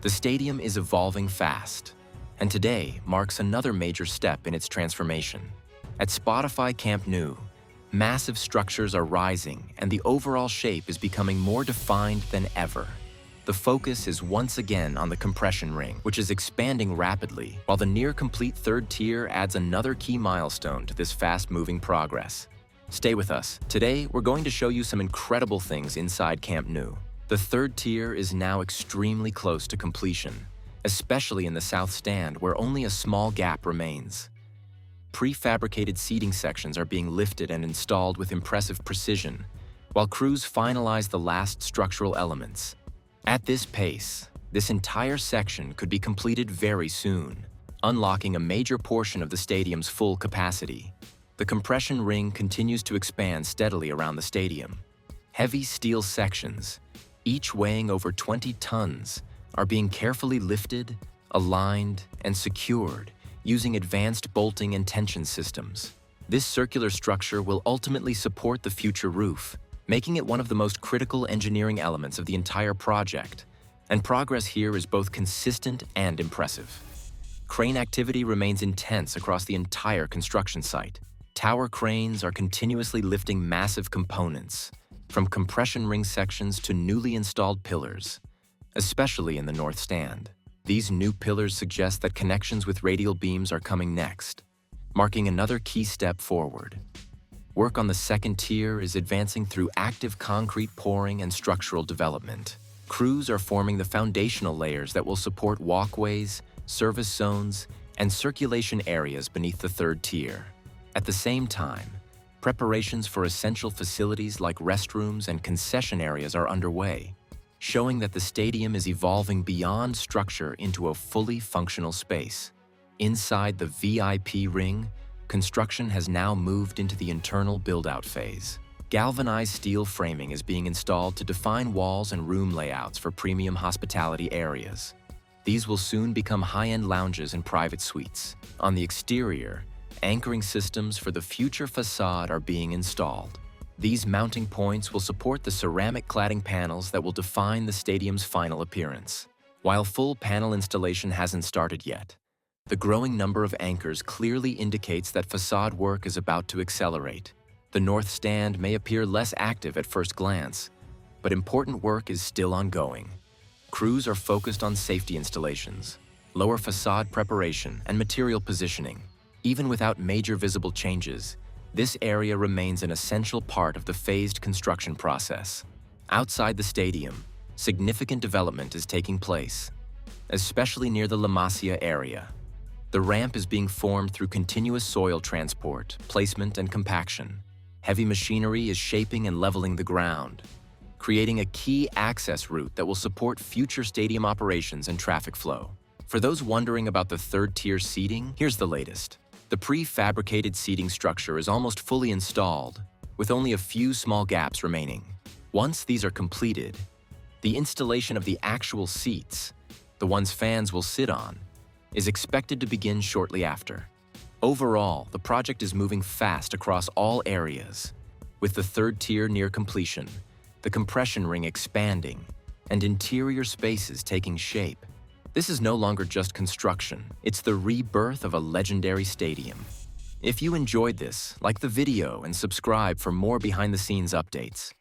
The stadium is evolving fast, and today marks another major step in its transformation. At Spotify Camp Nou, massive structures are rising and the overall shape is becoming more defined than ever. The focus is once again on the compression ring, which is expanding rapidly, while the near-complete third tier adds another key milestone to this fast-moving progress. Stay with us. Today, we're going to show you some incredible things inside Camp Nou. The third tier is now extremely close to completion, especially in the south stand where only a small gap remains. Prefabricated seating sections are being lifted and installed with impressive precision, while crews finalize the last structural elements. At this pace, this entire section could be completed very soon, unlocking a major portion of the stadium's full capacity. The compression ring continues to expand steadily around the stadium. Heavy steel sections, each weighing over 20 tons, are being carefully lifted, aligned, and secured using advanced bolting and tension systems. This circular structure will ultimately support the future roof, making it one of the most critical engineering elements of the entire project, and progress here is both consistent and impressive. Crane activity remains intense across the entire construction site. Tower cranes are continuously lifting massive components, from compression ring sections to newly installed pillars, especially in the north stand. These new pillars suggest that connections with radial beams are coming next, marking another key step forward. Work on the second tier is advancing through active concrete pouring and structural development. Crews are forming the foundational layers that will support walkways, service zones, and circulation areas beneath the third tier. At the same time, preparations for essential facilities like restrooms and concession areas are underway, showing that the stadium is evolving beyond structure into a fully functional space. Inside the VIP ring, construction has now moved into the internal build-out phase. Galvanized steel framing is being installed to define walls and room layouts for premium hospitality areas. These will soon become high-end lounges and private suites. On the exterior, anchoring systems for the future facade are being installed. These mounting points will support the ceramic cladding panels that will define the stadium's final appearance. While full panel installation hasn't started yet, the growing number of anchors clearly indicates that facade work is about to accelerate. The north stand may appear less active at first glance, but important work is still ongoing. Crews are focused on safety installations, lower facade preparation, and material positioning. Even without major visible changes, this area remains an essential part of the phased construction process. Outside the stadium, significant development is taking place, especially near the La Masia area. The ramp is being formed through continuous soil transport, placement, and compaction. Heavy machinery is shaping and leveling the ground, creating a key access route that will support future stadium operations and traffic flow. For those wondering about the third-tier seating, here's the latest. The prefabricated seating structure is almost fully installed, with only a few small gaps remaining. Once these are completed, the installation of the actual seats, the ones fans will sit on, is expected to begin shortly after. Overall, the project is moving fast across all areas, with the third tier near completion, the compression ring expanding, and interior spaces taking shape. This is no longer just construction, it's the rebirth of a legendary stadium. If you enjoyed this, like the video and subscribe for more behind-the-scenes updates.